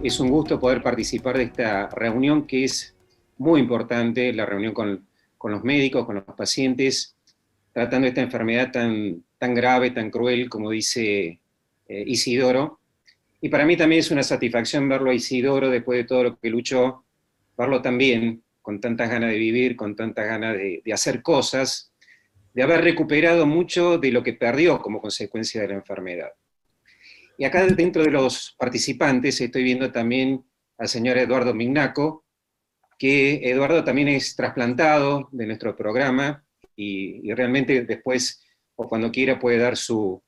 es un gusto poder participar de esta reunión que es muy importante, la reunión con los médicos, con los pacientes, tratando esta enfermedad tan grave, tan cruel, como dice Isidoro. Y para mí también es una satisfacción verlo a Isidoro, después de todo lo que luchó, verlo también con tantas ganas de vivir, con tantas ganas de hacer cosas, de haber recuperado mucho de lo que perdió como consecuencia de la enfermedad. Y acá dentro de los participantes estoy viendo también al señor Eduardo Mignaco, que Eduardo también es trasplantado de nuestro programa y realmente después o cuando quiera puede dar su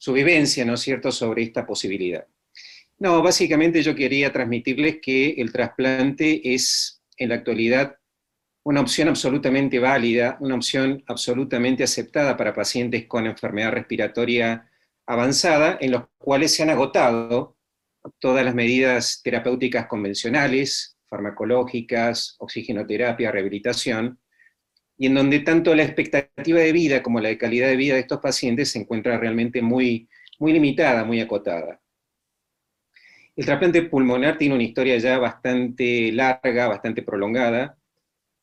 vivencia, ¿no es cierto?, sobre esta posibilidad. No, básicamente yo quería transmitirles que el trasplante es en la actualidad una opción absolutamente válida, una opción absolutamente aceptada para pacientes con enfermedad respiratoria avanzada, en los cuales se han agotado todas las medidas terapéuticas convencionales, farmacológicas, oxigenoterapia, rehabilitación, y en donde tanto la expectativa de vida como la de calidad de vida de estos pacientes se encuentra realmente muy limitada, muy acotada. El trasplante pulmonar tiene una historia ya bastante larga, bastante prolongada.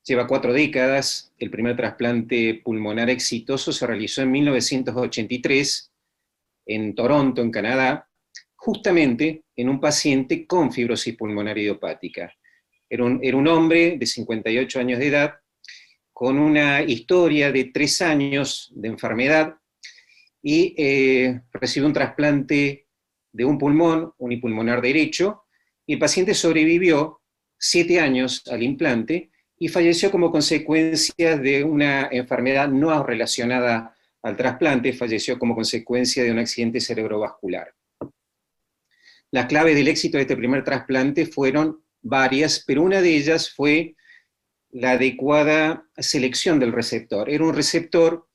Lleva 4 décadas. El primer trasplante pulmonar exitoso se realizó en 1983 en Toronto, en Canadá, justamente en un paciente con fibrosis pulmonar idiopática. Era un hombre de 58 años de edad, con una historia de 3 años de enfermedad, y recibió un trasplante de un pulmón unipulmonar derecho, y el paciente sobrevivió 7 años al implante y falleció como consecuencia de una enfermedad no relacionada al trasplante, falleció como consecuencia de un accidente cerebrovascular. Las claves del éxito de este primer trasplante fueron varias, pero una de ellas fue la adecuada selección del receptor. Era un receptor,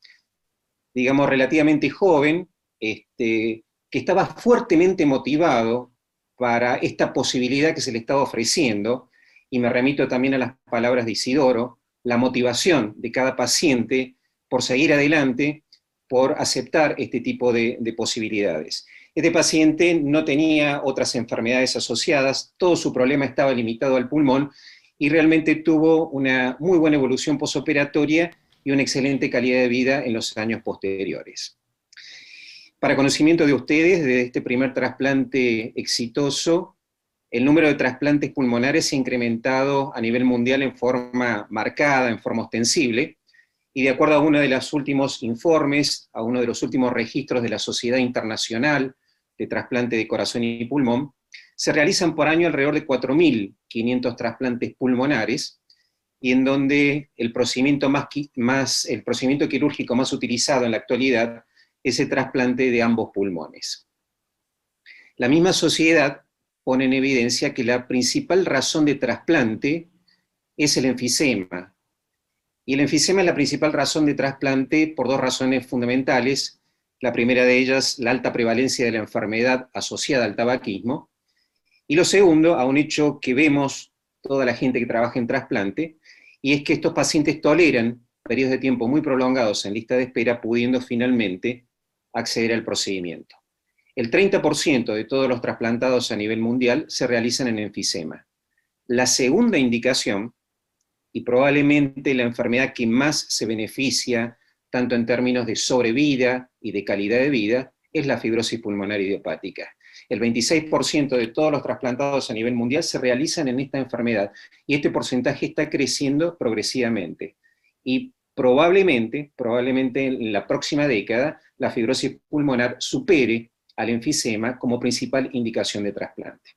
digamos, relativamente joven, que estaba fuertemente motivado para esta posibilidad que se le estaba ofreciendo, y me remito también a las palabras de Isidoro, la motivación de cada paciente por seguir adelante, por aceptar este tipo de posibilidades. Este paciente no tenía otras enfermedades asociadas, todo su problema estaba limitado al pulmón, y realmente tuvo una muy buena evolución posoperatoria y una excelente calidad de vida en los años posteriores. Para conocimiento de ustedes, de este primer trasplante exitoso, el número de trasplantes pulmonares se ha incrementado a nivel mundial en forma marcada, en forma ostensible, y de acuerdo a uno de los últimos informes, a uno de los últimos registros de la Sociedad Internacional de Trasplante de Corazón y Pulmón, se realizan por año alrededor de 4.500 trasplantes pulmonares, y en donde el procedimiento quirúrgico más utilizado en la actualidad es el trasplante de ambos pulmones. La misma sociedad pone en evidencia que la principal razón de trasplante es el enfisema. Y el enfisema es la principal razón de trasplante por 2 razones fundamentales. La primera de ellas, la alta prevalencia de la enfermedad asociada al tabaquismo. Y lo segundo, a un hecho que vemos toda la gente que trabaja en trasplante, y es que estos pacientes toleran periodos de tiempo muy prolongados en lista de espera, pudiendo finalmente acceder al procedimiento. El 30% de todos los trasplantados a nivel mundial se realizan en enfisema. La segunda indicación, y probablemente la enfermedad que más se beneficia, tanto en términos de sobrevida y de calidad de vida, es la fibrosis pulmonar idiopática. El 26% de todos los trasplantados a nivel mundial se realizan en esta enfermedad, y este porcentaje está creciendo progresivamente. Y probablemente en la próxima década, la fibrosis pulmonar supere al enfisema como principal indicación de trasplante.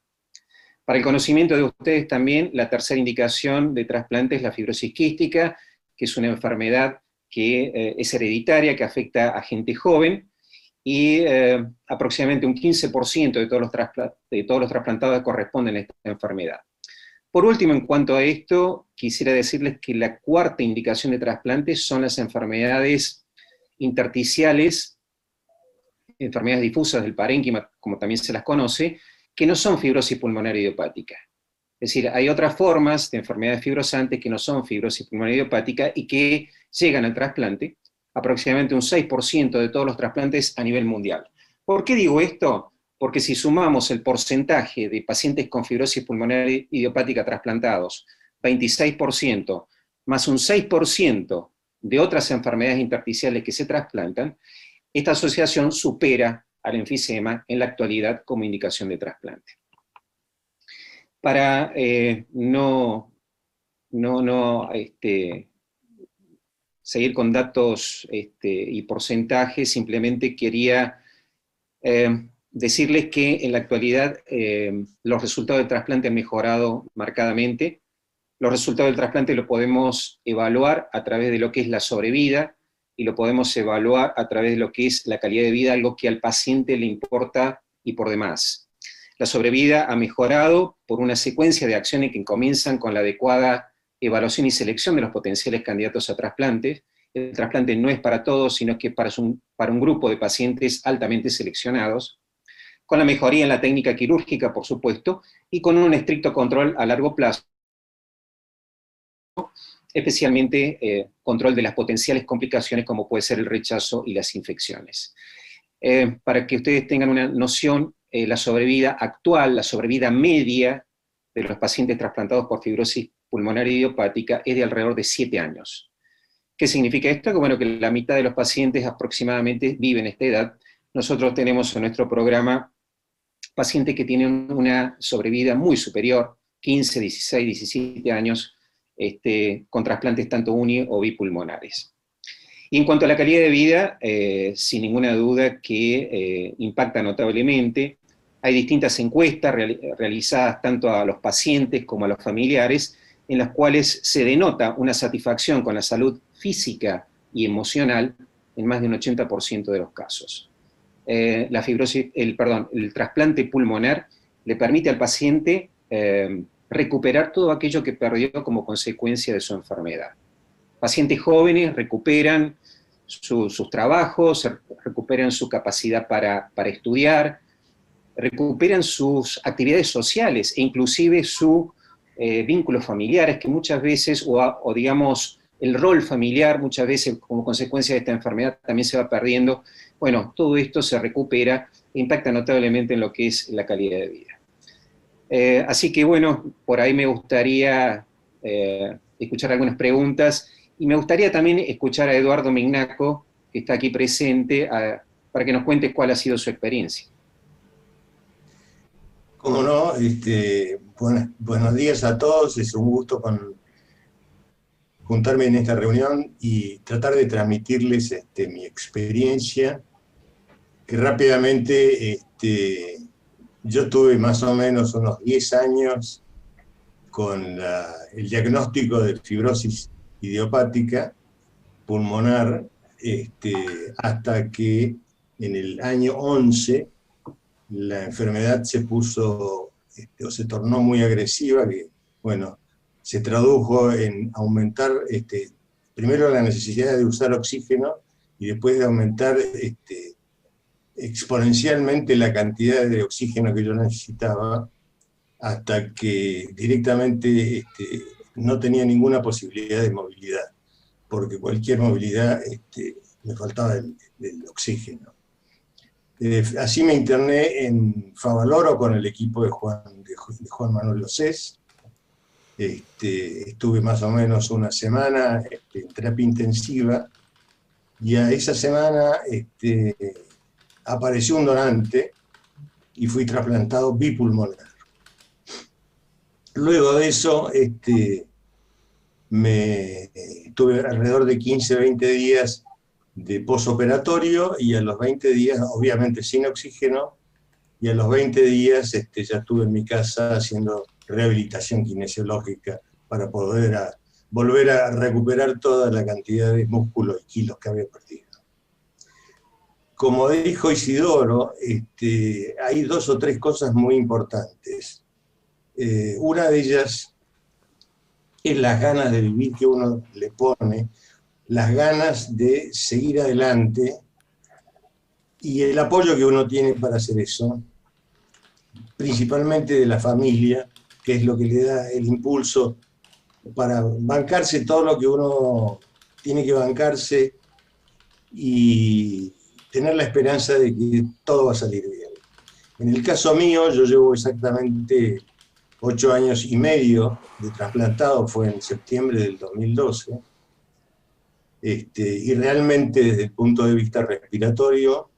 Para el conocimiento de ustedes también, la tercera indicación de trasplante es la fibrosis quística, que es una enfermedad que es hereditaria, que afecta a gente joven, y aproximadamente un 15% de todos los trasplantados corresponden a esta enfermedad. Por último, en cuanto a esto, quisiera decirles que la cuarta indicación de trasplante son las enfermedades intersticiales, enfermedades difusas del parénquima, como también se las conoce, que no son fibrosis pulmonar idiopática. Es decir, hay otras formas de enfermedades fibrosantes que no son fibrosis pulmonar idiopática y que llegan al trasplante, aproximadamente un 6% de todos los trasplantes a nivel mundial. ¿Por qué digo esto? porque si sumamos el porcentaje de pacientes con fibrosis pulmonar idiopática trasplantados, 26%, más un 6% de otras enfermedades intersticiales que se trasplantan, esta asociación supera al enfisema en la actualidad como indicación de trasplante. Para seguir con datos y porcentajes, simplemente quería decirles que en la actualidad los resultados del trasplante han mejorado marcadamente. Los resultados del trasplante los podemos evaluar a través de lo que es la sobrevida, y lo podemos evaluar a través de lo que es la calidad de vida, algo que al paciente le importa y por demás. La sobrevida ha mejorado por una secuencia de acciones que comienzan con la adecuada evaluación y selección de los potenciales candidatos a trasplantes. El trasplante no es para todos, sino que es para un grupo de pacientes altamente seleccionados, con la mejoría en la técnica quirúrgica, por supuesto, y con un estricto control a largo plazo, especialmente control de las potenciales complicaciones como puede ser el rechazo y las infecciones. Para que ustedes tengan una noción, la sobrevida actual, la sobrevida media de los pacientes trasplantados por fibrosis pulmonar idiopática es de alrededor de 7 años. ¿Qué significa esto? Que bueno, que la mitad de los pacientes aproximadamente viven esta edad. Nosotros tenemos en nuestro programa pacientes que tienen una sobrevida muy superior, 15, 16, 17 años, con trasplantes tanto uni o bipulmonares. Y en cuanto a la calidad de vida, sin ninguna duda que impacta notablemente. Hay distintas encuestas realizadas tanto a los pacientes como a los familiares, en las cuales se denota una satisfacción con la salud física y emocional en más de un 80% de los casos. El trasplante pulmonar le permite al paciente recuperar todo aquello que perdió como consecuencia de su enfermedad. Pacientes jóvenes recuperan sus trabajos, recuperan su capacidad para estudiar, recuperan sus actividades sociales e inclusive sus vínculos familiares, que muchas veces, o digamos, el rol familiar muchas veces como consecuencia de esta enfermedad también se va perdiendo. Bueno, todo esto se recupera e impacta notablemente en lo que es la calidad de vida. Así que bueno, por ahí me gustaría escuchar algunas preguntas, y me gustaría también escuchar a Eduardo Mignaco, que está aquí presente, para que nos cuente cuál ha sido su experiencia. Cómo no, buenos días a todos, es un gusto juntarme en esta reunión y tratar de transmitirles mi experiencia, que rápidamente yo tuve más o menos unos 10 años con el diagnóstico de fibrosis idiopática pulmonar, hasta que en el año 11 la enfermedad se puso, o se tornó muy agresiva, que, bueno, se tradujo en aumentar, primero la necesidad de usar oxígeno, y después de aumentar exponencialmente la cantidad de oxígeno que yo necesitaba, hasta que directamente no tenía ninguna posibilidad de movilidad, porque cualquier movilidad me faltaba el oxígeno. Así me interné en Favaloro con el equipo de Juan Manuel Océs. Estuve más o menos una semana en terapia intensiva, y a esa semana apareció un donante y fui trasplantado bipulmonar. Luego de eso tuve alrededor de 15-20 días de posoperatorio, y a los 20 días, obviamente sin oxígeno, y a los 20 días ya estuve en mi casa haciendo rehabilitación kinesiológica para poder volver a recuperar toda la cantidad de músculo y kilos que había perdido. Como dijo Isidoro, hay 2 o 3 cosas muy importantes. Una de ellas es las ganas de vivir que uno le pone, las ganas de seguir adelante y el apoyo que uno tiene para hacer eso, principalmente de la familia, que es lo que le da el impulso para bancarse todo lo que uno tiene que bancarse y tener la esperanza de que todo va a salir bien. En el caso mío, yo llevo exactamente 8 años y medio de trasplantado, fue en septiembre del 2012, y realmente desde el punto de vista respiratorio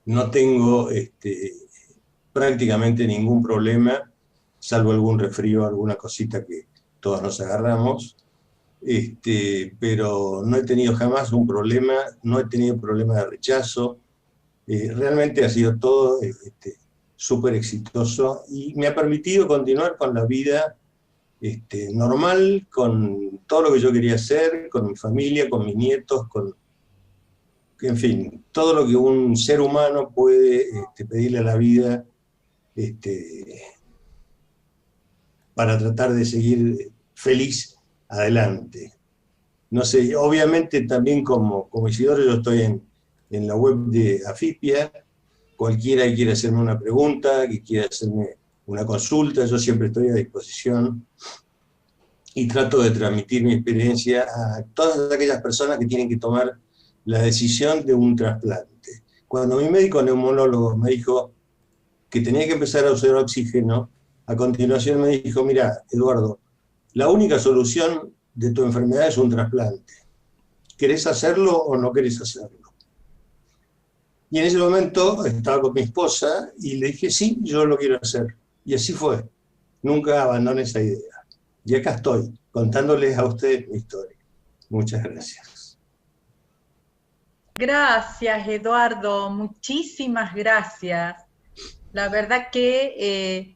no tengo prácticamente ningún problema, salvo algún resfrío, alguna cosita que todos nos agarramos, pero no he tenido jamás un problema, no he tenido problema de rechazo, realmente ha sido todo súper exitoso y me ha permitido continuar con la vida normal, con todo lo que yo quería hacer, con mi familia, con mis nietos, en fin, todo lo que un ser humano puede pedirle a la vida para tratar de seguir feliz adelante. No sé, obviamente también como Isidoro yo estoy en la web de Afipia, cualquiera que quiera hacerme una pregunta, que quiera hacerme una consulta, yo siempre estoy a disposición y trato de transmitir mi experiencia a todas aquellas personas que tienen que tomar la decisión de un trasplante. Cuando mi médico neumonólogo me dijo que tenía que empezar a usar oxígeno, a continuación me dijo, mira, Eduardo, la única solución de tu enfermedad es un trasplante. ¿Querés hacerlo o no querés hacerlo? Y en ese momento estaba con mi esposa y le dije, sí, yo lo quiero hacer. Y así fue. Nunca abandoné esa idea. Y acá estoy, contándoles a ustedes mi historia. Muchas gracias. Gracias, Eduardo. Muchísimas gracias. La verdad que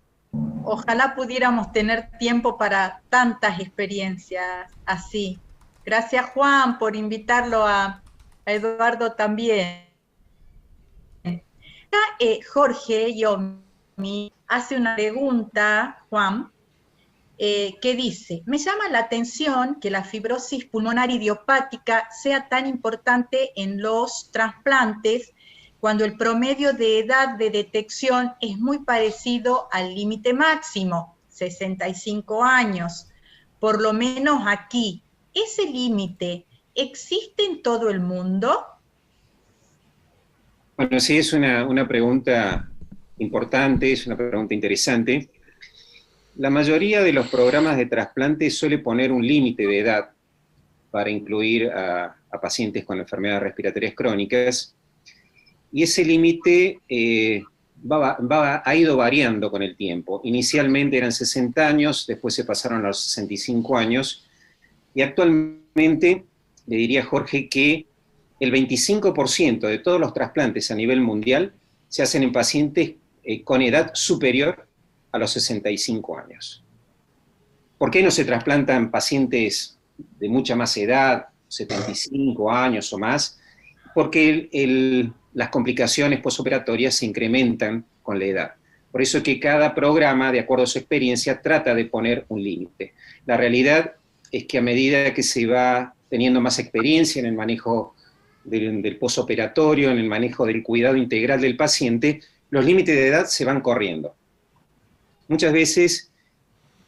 ojalá pudiéramos tener tiempo para tantas experiencias así. Gracias, Juan, por invitarlo a Eduardo también. Jorge Yomi hace una pregunta, Juan, que dice, me llama la atención que la fibrosis pulmonar idiopática sea tan importante en los trasplantes cuando el promedio de edad de detección es muy parecido al límite máximo, 65 años, por lo menos aquí. ¿Ese límite existe en todo el mundo? Bueno, sí, es una pregunta importante, es una pregunta interesante. La mayoría de los programas de trasplante suele poner un límite de edad para incluir a pacientes con enfermedades respiratorias crónicas, y ese límite ha ido variando con el tiempo. Inicialmente eran 60 años, después se pasaron a los 65 años, y actualmente le diría a Jorge que el 25% de todos los trasplantes a nivel mundial se hacen en pacientes con edad superior a los 65 años. ¿Por qué no se trasplantan pacientes de mucha más edad, 75 años o más? Porque las complicaciones posoperatorias se incrementan con la edad. Por eso es que cada programa, de acuerdo a su experiencia, trata de poner un límite. La realidad es que a medida que se va teniendo más experiencia en el manejo del posoperatorio, en el manejo del cuidado integral del paciente, los límites de edad se van corriendo. Muchas veces,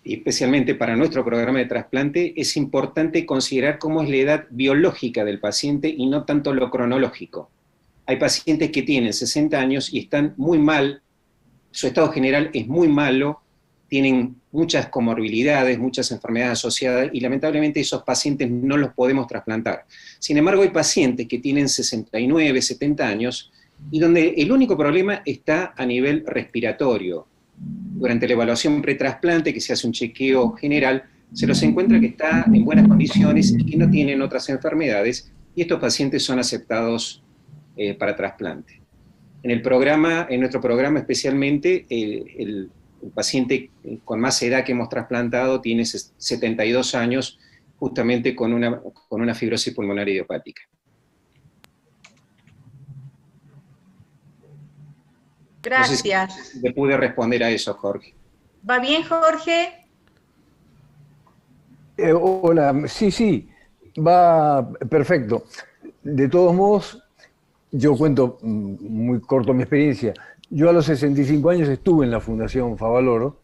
especialmente para nuestro programa de trasplante, es importante considerar cómo es la edad biológica del paciente y no tanto lo cronológico. Hay pacientes que tienen 60 años y están muy mal, su estado general es muy malo, tienen muchas comorbilidades, muchas enfermedades asociadas, y lamentablemente esos pacientes no los podemos trasplantar. Sin embargo, hay pacientes que tienen 69, 70 años, y donde el único problema está a nivel respiratorio. Durante la evaluación pretrasplante, que se hace un chequeo general, se los encuentra que está en buenas condiciones y que no tienen otras enfermedades, y estos pacientes son aceptados para trasplante. En nuestro programa especialmente, el paciente con más edad que hemos trasplantado tiene 72 años, justamente con una fibrosis pulmonar idiopática. Gracias. No sé si le pude responder a eso, Jorge. ¿Va bien, Jorge? Hola, sí, va perfecto. De todos modos, yo cuento muy corto mi experiencia. Yo a los 65 años estuve en la Fundación Favaloro,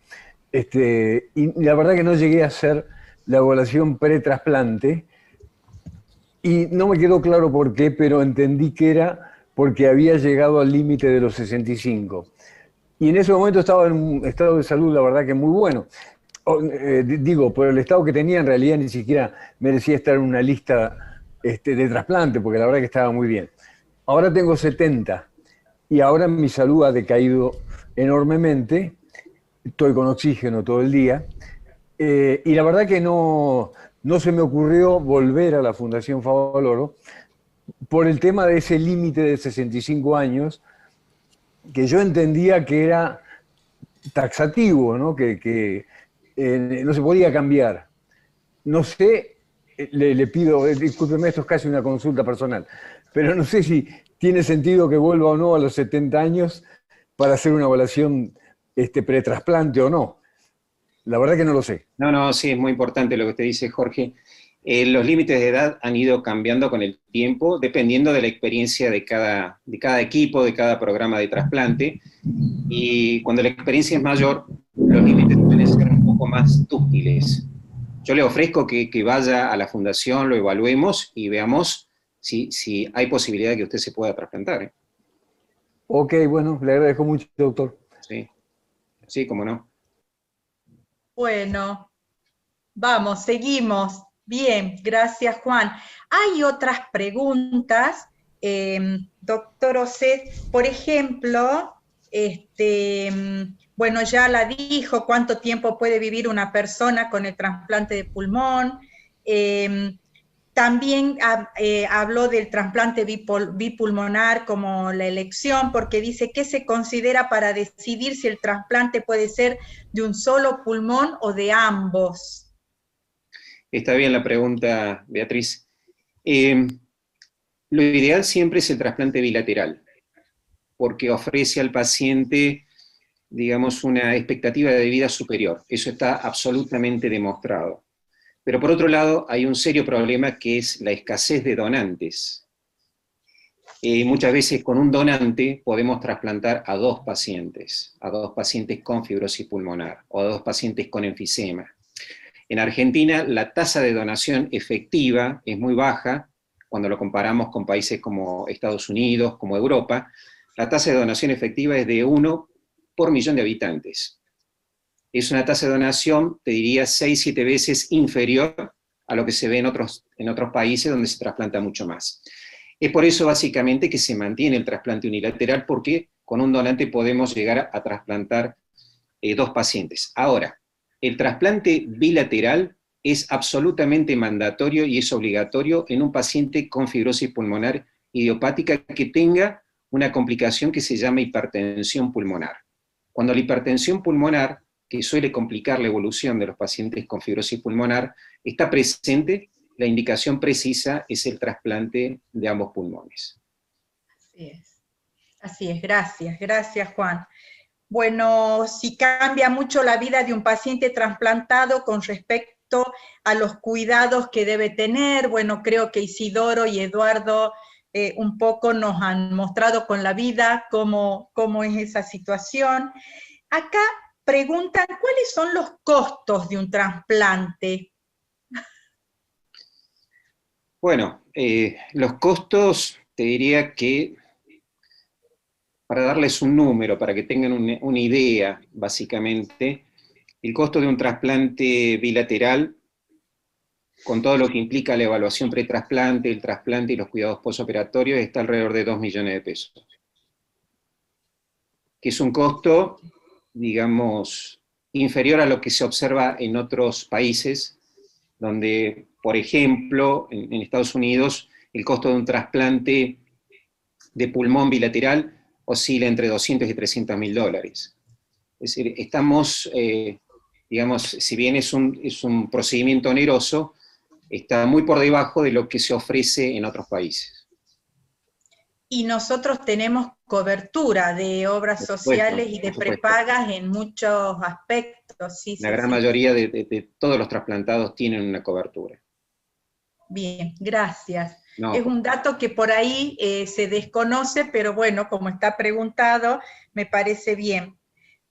y la verdad que no llegué a hacer la evaluación pre-trasplante, y no me quedó claro por qué, pero entendí que era porque había llegado al límite de los 65. Y en ese momento estaba en un estado de salud, la verdad que muy bueno. Digo, por el estado que tenía, en realidad ni siquiera merecía estar en una lista de trasplante, porque la verdad que estaba muy bien. Ahora tengo 70 y ahora mi salud ha decaído enormemente. Estoy con oxígeno todo el día. Y la verdad que no se me ocurrió volver a la Fundación Favaloro por el tema de ese límite de 65 años, que yo entendía que era taxativo, ¿no? Que no se podía cambiar. No sé, le pido, discúlpeme, esto es casi una consulta personal, pero no sé si tiene sentido que vuelva o no a los 70 años para hacer una evaluación pretrasplante o no. La verdad que no lo sé. No, sí, es muy importante lo que usted dice, Jorge. Los límites de edad han ido cambiando con el tiempo, dependiendo de la experiencia de cada equipo, de cada programa de trasplante. Y cuando la experiencia es mayor, los límites suelen ser un poco más dúctiles. Yo le ofrezco que vaya a la fundación, lo evaluemos y veamos si hay posibilidad de que usted se pueda trasplantar, ¿eh? Ok, bueno, le agradezco mucho, doctor. Sí, cómo no. Bueno, vamos, seguimos. Bien, gracias, Juan. Hay otras preguntas, doctor Osset, por ejemplo, bueno, ya la dijo, cuánto tiempo puede vivir una persona con el trasplante de pulmón. También habló del trasplante bipulmonar como la elección, porque dice que se considera para decidir si el trasplante puede ser de un solo pulmón o de ambos. Está bien la pregunta, Beatriz. Lo ideal siempre es el trasplante bilateral, porque ofrece al paciente, digamos, una expectativa de vida superior. Eso está absolutamente demostrado. Pero por otro lado, hay un serio problema que es la escasez de donantes. Muchas veces con un donante podemos trasplantar a dos pacientes con fibrosis pulmonar o a dos pacientes con enfisema. En Argentina la tasa de donación efectiva es muy baja, cuando lo comparamos con países como Estados Unidos, como Europa. La tasa de donación efectiva es de 1 por millón de habitantes. Es una tasa de donación, te diría, 6-7 veces inferior a lo que se ve en otros países donde se trasplanta mucho más. Es por eso básicamente que se mantiene el trasplante unilateral, porque con un donante podemos llegar a trasplantar dos pacientes. Ahora, el trasplante bilateral es absolutamente mandatorio y es obligatorio en un paciente con fibrosis pulmonar idiopática que tenga una complicación que se llama hipertensión pulmonar. Cuando la hipertensión pulmonar, que suele complicar la evolución de los pacientes con fibrosis pulmonar, está presente, la indicación precisa es el trasplante de ambos pulmones. Así es, gracias Juan. Bueno, si cambia mucho la vida de un paciente trasplantado con respecto a los cuidados que debe tener, bueno, creo que Isidoro y Eduardo un poco nos han mostrado con la vida cómo es esa situación. Acá preguntan, ¿cuáles son los costos de un trasplante? Bueno, los costos, te diría que, para darles un número, para que tengan una idea, básicamente, el costo de un trasplante bilateral, con todo lo que implica la evaluación pretrasplante, el trasplante y los cuidados postoperatorios, está alrededor de 2 millones de pesos. Que es un costo, digamos, inferior a lo que se observa en otros países, donde, por ejemplo, en Estados Unidos, el costo de un trasplante de pulmón bilateral oscila entre 200 y 300 mil dólares. Es decir, estamos, digamos, si bien es un procedimiento oneroso, está muy por debajo de lo que se ofrece en otros países. Y nosotros tenemos cobertura de obras sociales y de prepagas en muchos aspectos. Sí, la gran mayoría de todos los trasplantados tienen una cobertura. Bien, gracias. Es un dato que por ahí se desconoce, pero bueno, como está preguntado, me parece bien.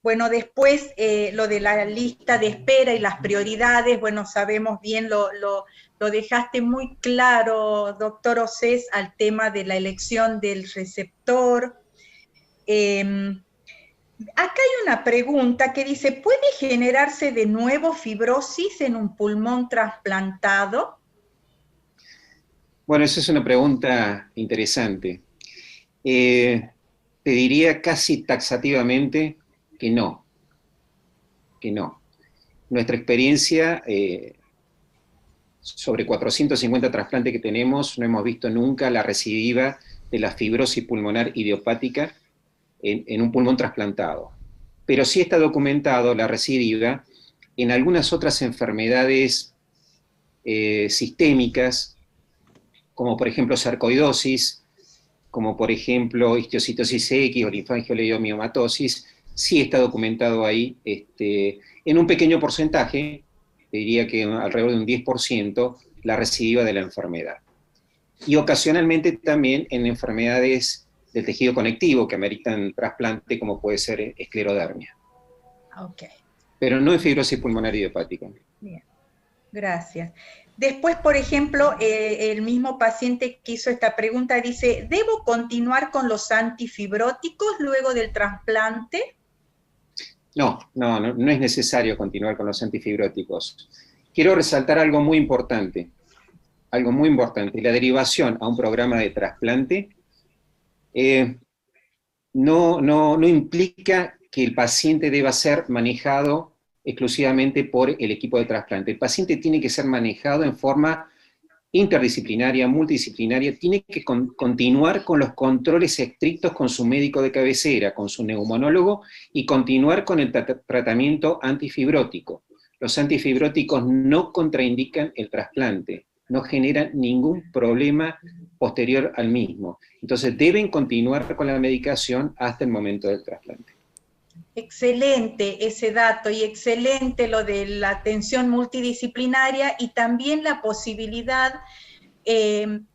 Bueno, después lo de la lista de espera y las prioridades, bueno, sabemos bien lo lo dejaste muy claro, doctor Océs, al tema de la elección del receptor. Acá hay una pregunta que dice, ¿puede generarse de nuevo fibrosis en un pulmón trasplantado? Bueno, esa es una pregunta interesante. Te diría casi taxativamente que no, que no. Nuestra experiencia, sobre 450 trasplantes que tenemos, no hemos visto nunca la recidiva de la fibrosis pulmonar idiopática en un pulmón trasplantado. Pero sí está documentado la recidiva en algunas otras enfermedades sistémicas, como por ejemplo sarcoidosis, como por ejemplo histiocytosis X o linfangiolidomiomatosis. Sí está documentado ahí en un pequeño porcentaje, diría que alrededor de un 10%, la recidiva de la enfermedad. Y ocasionalmente también en enfermedades del tejido conectivo que ameritan trasplante, como puede ser esclerodermia. Okay. Pero no en fibrosis pulmonar idiopática. Bien, gracias. Después, por ejemplo, el mismo paciente que hizo esta pregunta dice, ¿debo continuar con los antifibróticos luego del trasplante? No es necesario continuar con los antifibróticos. Quiero resaltar algo muy importante. La derivación a un programa de trasplante no implica que el paciente deba ser manejado exclusivamente por el equipo de trasplante. El paciente tiene que ser manejado en forma interdisciplinaria, multidisciplinaria, tiene que continuar con los controles estrictos con su médico de cabecera, con su neumonólogo, y continuar con el tratamiento antifibrótico. Los antifibróticos no contraindican el trasplante, no generan ningún problema posterior al mismo. Entonces deben continuar con la medicación hasta el momento del trasplante. Excelente ese dato y excelente lo de la atención multidisciplinaria y también la posibilidad del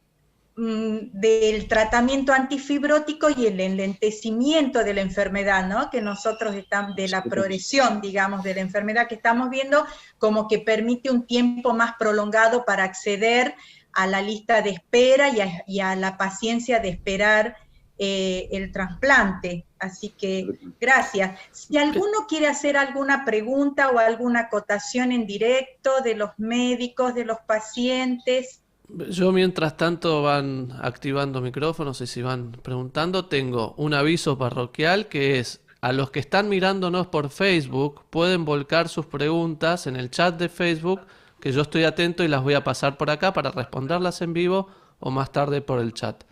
tratamiento antifibrótico y el enlentecimiento de la enfermedad, ¿no? Que nosotros estamos, de la progresión, digamos, de la enfermedad que estamos viendo, como que permite un tiempo más prolongado para acceder a la lista de espera y a la paciencia de esperar el trasplante. Así que, gracias. Si alguno quiere hacer alguna pregunta o alguna acotación en directo de los médicos, de los pacientes. Yo, mientras tanto van activando micrófonos y si van preguntando, tengo un aviso parroquial que es: a los que están mirándonos por Facebook pueden volcar sus preguntas en el chat de Facebook, que yo estoy atento y las voy a pasar por acá para responderlas en vivo o más tarde por el chat.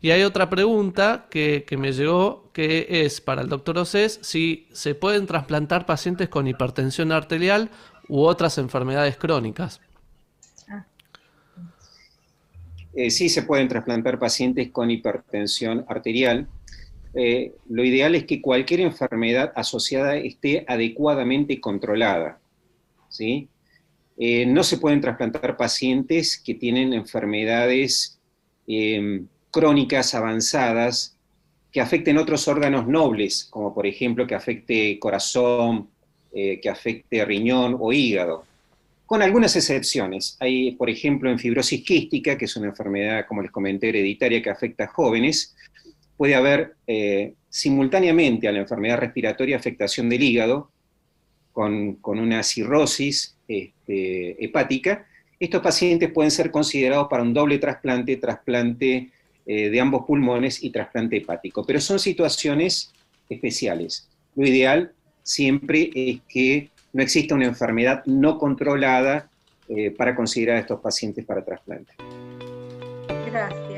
Y hay otra pregunta que me llegó, que es para el doctor Océs, si se pueden trasplantar pacientes con hipertensión arterial u otras enfermedades crónicas. Sí se pueden trasplantar pacientes con hipertensión arterial. Lo ideal es que cualquier enfermedad asociada esté adecuadamente controlada, ¿sí? No se pueden trasplantar pacientes que tienen enfermedades crónicas avanzadas que afecten otros órganos nobles, como por ejemplo que afecte corazón, que afecte riñón o hígado, con algunas excepciones. Hay, por ejemplo, en fibrosis quística, que es una enfermedad, como les comenté, hereditaria que afecta a jóvenes, puede haber simultáneamente a la enfermedad respiratoria afectación del hígado, con una cirrosis hepática. Estos pacientes pueden ser considerados para un doble trasplante de ambos pulmones y trasplante hepático, pero son situaciones especiales. Lo ideal siempre es que no exista una enfermedad no controlada para considerar a estos pacientes para trasplante. Gracias.